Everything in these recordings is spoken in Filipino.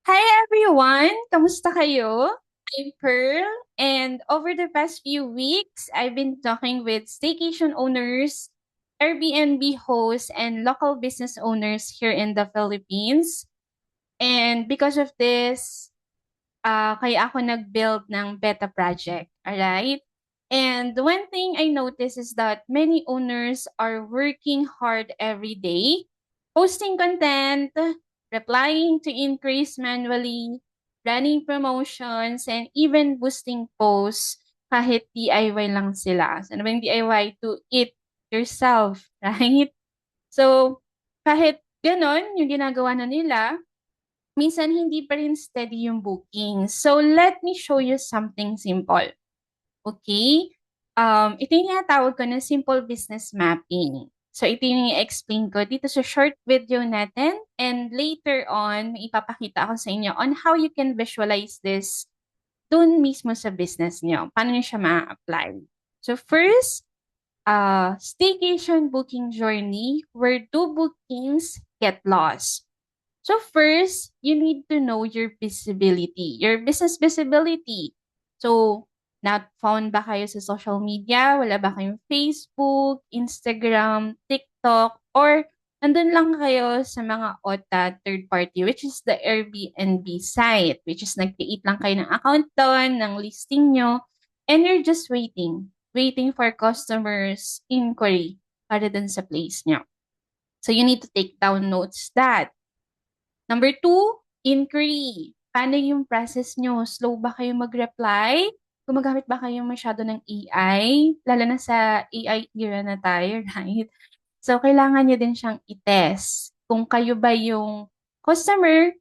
Hi everyone! Kamusta kayo? I'm Pearl, and over the past few weeks, I've been talking with staycation owners, Airbnb hosts, and local business owners here in the Philippines. And because of this, kaya ako nag-build ng beta project, alright? And one thing I noticed is that many owners are working hard every day, posting content, replying to inquiries manually, running promotions, and even boosting posts kahit DIY lang sila. So, ano ba yung DIY? To eat yourself, right? So, kahit ganon, yung ginagawa na nila, minsan hindi pa rin steady yung booking. So, let me show you something simple. Okay? Ito yung tinatawag ko na simple business mapping. So, ito yung i-explain ko dito sa short video natin. And later on, may ipapakita ako sa inyo on how you can visualize this dun mismo sa business nyo. Paano nyo siya ma-apply. So, first, staycation booking journey where two bookings get lost. So first, you need to know your visibility, your business visibility. So, not found ba kayo sa social media? Wala ba kayong Facebook, Instagram, TikTok, or nandun lang kayo sa mga OTA third party, which is the Airbnb site, which is nag-create lang kayo ng account doon, ng listing nyo, and you're just waiting for customers' inquiry para dun sa place nyo. So, you need to take down notes that Number two, inquiry. Paano yung process nyo? Slow ba kayo mag-reply? Gumagamit ba kayo masyado ng AI? Lalo na sa AI era na tayo, right? So, kailangan nyo din siyang i-test. Kung kayo ba yung customer,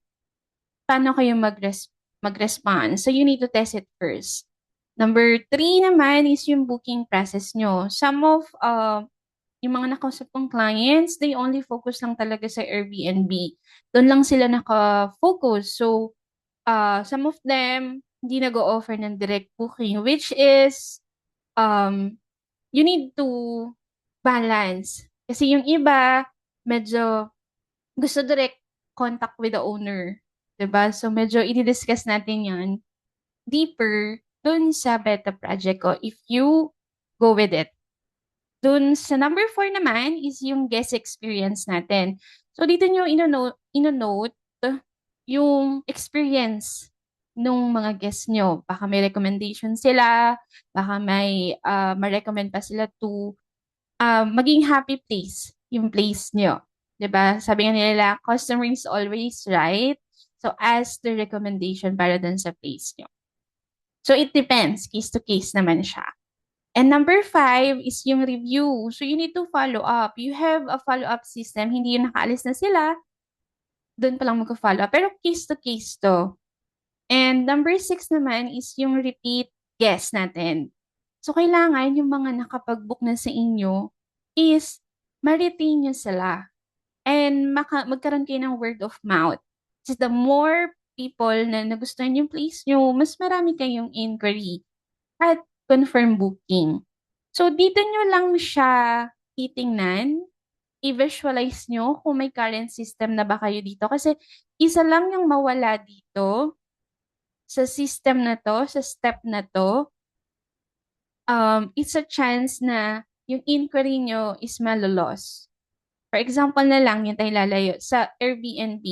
paano kayo mag-respond? So, you need to test it first. Number three naman is yung booking process nyo. Some of yung mga nakausap kong clients, they only focus lang talaga sa Airbnb. Doon lang sila naka-focus. So, some of them, hindi nag-o-offer ng direct booking, which is, um, you need to balance. Kasi yung iba, medyo gusto direct contact with the owner. 'Di ba? So, medyo i-discuss natin yan deeper dun sa beta project ko if you go with it. Dun sa number four naman is yung guest experience natin. So, dito nyo ino-note yung experience nung mga guests nyo. Baka may recommendation sila, baka may ma-recommend pa sila to maging happy place, yung place nyo. 'Di ba? Sabi nga nila, customer is always right. So, ask the recommendation para dun sa place nyo. So, it depends. Case to case naman siya. And number five is yung review. So, you need to follow up. You have a follow-up system. Hindi yung nakaalis na sila, doon pa lang mag-follow up. Pero case to case to. And number six naman is yung repeat guest natin. So, kailangan yung mga nakapag-book na sa inyo is ma-retain nyo sila. And magkaroon kayo ng word of mouth. Just the more people na nagustuhan yung place nyo, mas marami kayong inquiry at confirm booking. So, dito nyo lang siya titingnan, i-visualize nyo kung may current system na ba kayo dito. Kasi isa lang yung mawala dito sa system na to, sa step na to, it's a chance na yung inquiry nyo is malolos. For example na lang, yung tayo lalayo, sa Airbnb.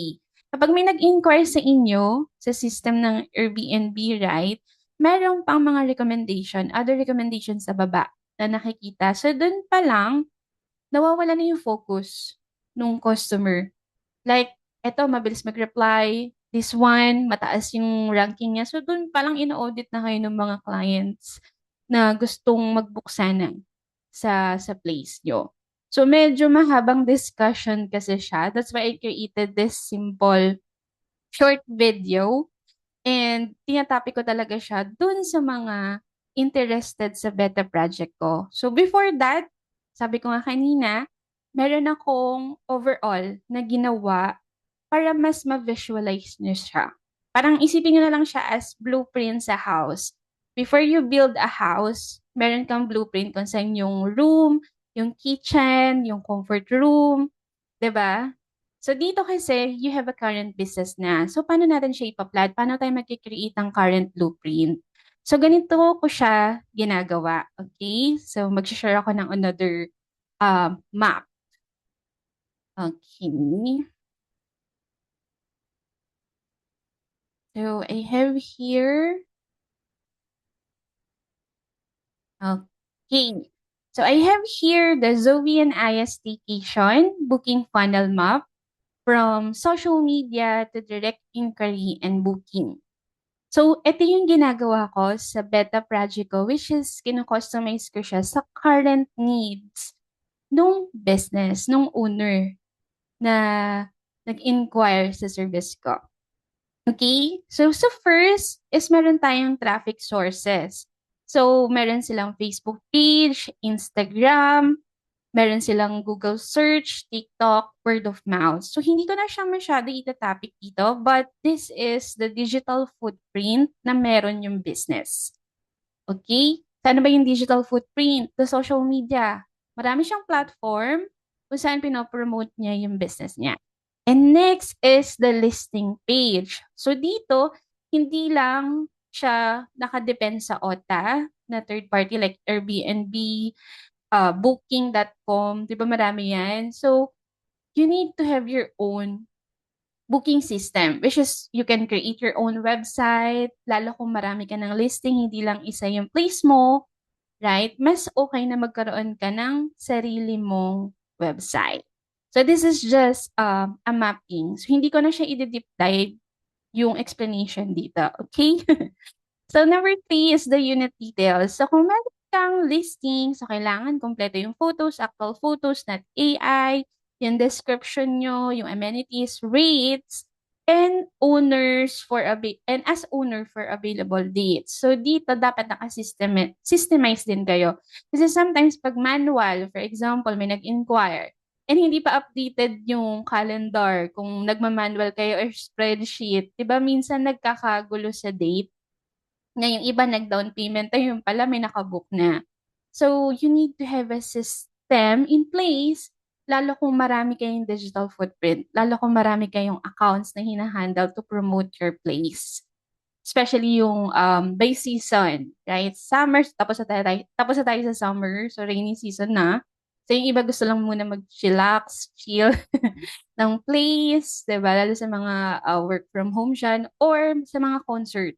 Kapag may nag-inquire sa inyo, sa system ng Airbnb, right, meron pang mga recommendation, other recommendations sa baba na nakikita. So, dun pa lang, nawawala na yung focus nung customer. Like, eto, mabilis mag-reply. This one, mataas yung ranking niya. So, dun pa lang ina-audit na kayo ng mga clients na gustong mag-book sana sa place nyo. So, medyo mahabang discussion kasi siya. That's why I created this simple short video. And tinatopic ko talaga siya dun sa mga interested sa beta project ko. So, before that, sabi ko nga kanina, meron akong overall na ginawa para mas ma-visualize niyo siya. Parang isipin niyo na lang siya as blueprint sa house. Before you build a house, meron kang blueprint kung saan yung room, yung kitchen, yung comfort room, 'di ba? So dito kasi, you have a current business na. So paano natin siya ipa-plot? Paano tayo magki-create ng current blueprint? So ganito ko siya ginagawa. Okay? So mag-share ako ng another map. Okay. So I have here. Okay. So I have here the Zoe and Aya staycation booking funnel map from social media to direct inquiry and booking. So, ito yung ginagawa ko sa beta project ko, which is kino-customize ko siya sa current needs nung business, nung owner na nag-inquire sa service ko. Okay? So first is meron tayong traffic sources. So, meron silang Facebook page, Instagram, meron silang Google search, TikTok, word of mouth. So, hindi ko na siya masyado ita-topic dito, but this is the digital footprint na meron yung business. Okay? Ano ba yung digital footprint? The social media. Marami siyang platform kung saan pinopromote niya yung business niya. And next is the listing page. So dito, hindi lang siya nakadepend sa OTA na third party like Airbnb, booking.com, 'di ba marami 'yan? So you need to have your own booking system, which is you can create your own website, lalo kung marami ka ng listing, hindi lang isa yung place mo, right? Mas okay na magkaroon ka ng sarili mong website. So this is just a mapping. So hindi ko na siya i-deep dive yung explanation dito, okay? So number 3 is the unit details. So kung meron kang listing, so kailangan kompleto yung photos, actual photos, not AI, yung description nyo, yung amenities, rates, and owners for and as owner for available dates. So dito dapat systemize din kayo. Kasi sometimes pag manual, for example, may nag-inquire, and hindi pa updated yung calendar kung nagma-manual kayo or spreadsheet, 'di ba minsan nagkakagulo sa date na yung iba nag-down payment, ay yung pala may nakabook na. So, you need to have a system in place, lalo kung marami kayong digital footprint, lalo kung marami kayong accounts na hinahandle to promote your place. Especially yung by season, right? Summer, tapos na tayo sa summer, so rainy season na. So, yung iba gusto lang muna mag-chillax, chill ng place, diba? Lalo sa mga work from home dyan, or sa mga concert.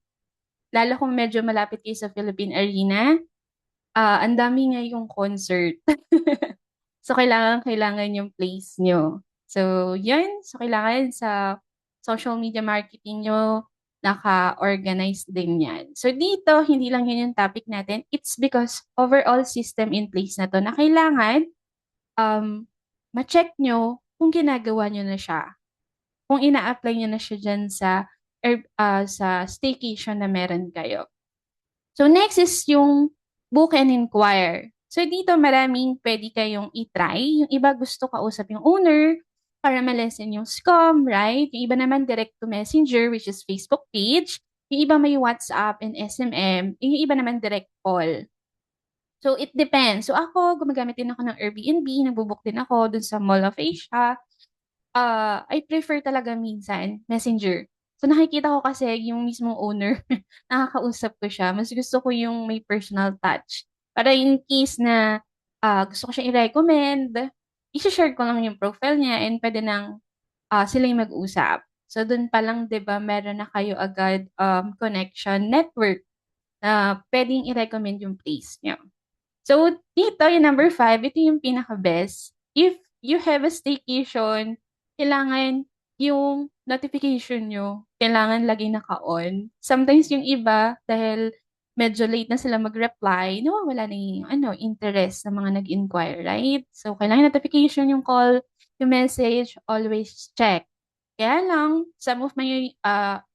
Lalo kung medyo malapit kayo sa Philippine Arena, ang dami ngayong concert. So, kailangan yung place nyo. So, yun. So, kailangan sa social media marketing nyo, naka-organize din yan. So, dito, hindi lang yun yung topic natin. It's because overall system in place na to na kailangan ma-check nyo kung ginagawa nyo na siya. Kung ina-apply nyo na siya dyan sa staycation na meron kayo. So next is yung book and inquire. So dito maraming pwede kayong i-try. Yung iba gusto kausap yung owner para ma-lessen yung scam, right? Yung iba naman direct to messenger, which is Facebook page. Yung iba may WhatsApp and SMM. Yung iba naman direct call. So it depends. So ako, gumagamit din ako ng Airbnb. Nagbubook din ako dun sa Mall of Asia. I prefer talaga minsan messenger. So nakikita ko kasi yung mismong owner, nakakausap ko siya. Mas gusto ko yung may personal touch. Para in case na gusto ko siya i-recommend, i-share ko lang yung profile niya and pwede nang sila yung mag-usap. So dun pa lang, 'di ba, meron na kayo agad connection network na pwedeng i-recommend yung place niyo. So dito, yung number 5, ito yung pinaka-best. If you have a staycation, kailangan yung notification nyo, kailangan laging naka-on. Sometimes yung iba, dahil medyo late na sila mag-reply, nawawala na yung interest ng mga nag-inquire, right? So, kailangan notification yung call, yung message, always check. Kaya lang, some of my,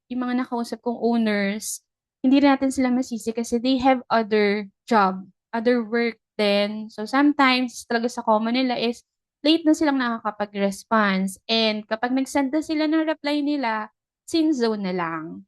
yung mga nakausap kong owners, hindi natin sila masisi kasi they have other job, other work din. So, sometimes, talaga sa common nila is, late na silang nakakapag-response. And kapag nag-send na sila ng reply nila, sin zone na lang.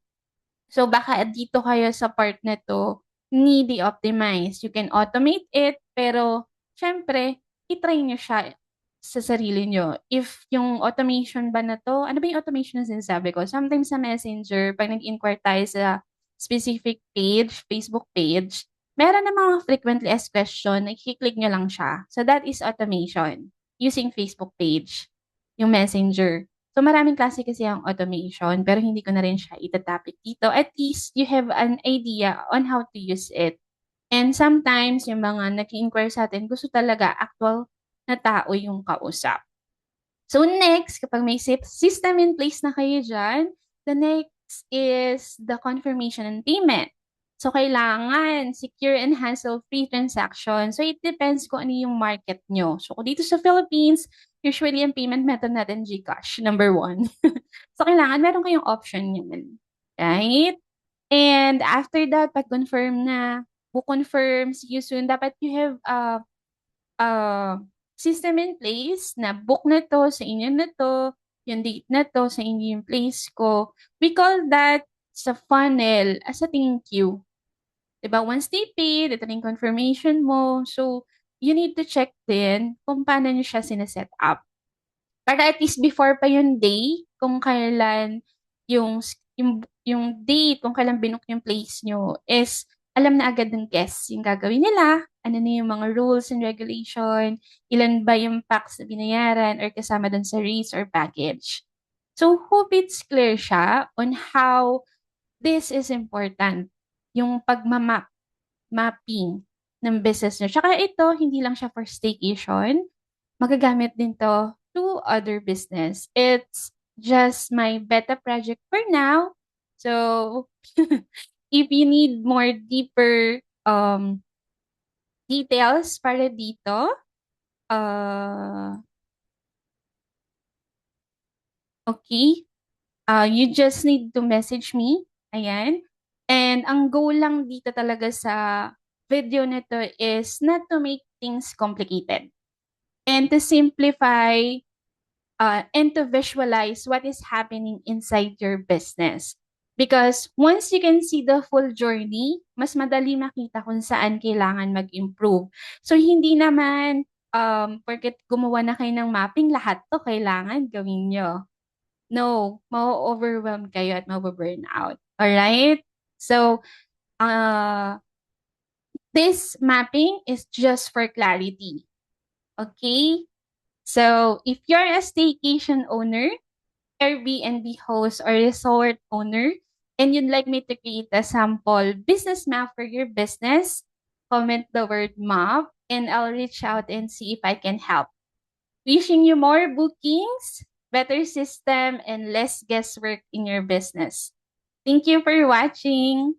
So baka dito kayo sa part na to, need i-optimize. You can automate it, pero syempre, itry nyo siya sa sarili nyo. If yung automation ba na 'to, ano ba yung automation na sinasabi ko? Sometimes sa Messenger, 'pag nag-inquire tayo sa specific page, Facebook page, meron na mga frequently asked question, ikiklik nyo lang siya. So that is automation using Facebook page, yung Messenger. So maraming klase kasi ang automation, pero hindi ko na rin siya ita-topic dito. At least you have an idea on how to use it. And sometimes yung mga nag-i-inquire sa'tin gusto talaga actual na tao yung kausap. So next, kapag may system in place na kayo diyan, the next is the confirmation and payment. So kailangan secure and hassle-free transaction. So it depends kung ano yung market nyo. So kung dito sa Philippines, usually ang payment method natin GCash, number one. So kailangan meron kayong option yun. Right? And after that, pag confirm na, book confirm, see you soon, dapat you have uh, system in place na book na 'to, sa inyo na 'to, yung date na 'to, sa inyo yung place ko. We call that sa funnel as a thank you. 'Di ba? Once they paid, ito na yung confirmation mo. So, you need to check din kung paano niyo siya sine-set up. Para at least before pa yung day, kung kailan yung date, kung kailan binook yung place nyo, is alam na agad ng guests yung gagawin nila, ano na yung mga rules and regulation, ilan ba yung packs na binayaran or kasama dun sa rates or package. So, hope it's clear siya on how this is important, yung mapping ng business nyo. Tsaka ito, hindi lang siya for staycation, magagamit din 'to to other business. It's just my beta project for now. So, if you need more deeper details para dito, uh, okay, you just need to message me. Ayan. And ang goal lang dito talaga sa video nito is not to make things complicated and to simplify and to visualize what is happening inside your business. Because once you can see the full journey, mas madali makita kung saan kailangan mag-improve. So, hindi naman porket gumawa na kayo ng mapping, lahat to kailangan gawin nyo. No, ma-overwhelm kayo at ma-burn out. Alright? So, uh, this mapping is just for clarity. Okay? So, if you're a staycation owner, Airbnb host, or resort owner, and you'd like me to create a sample business map for your business, comment the word map, and I'll reach out and see if I can help. Wishing you more bookings, better system, and less guesswork in your business. Thank you for watching.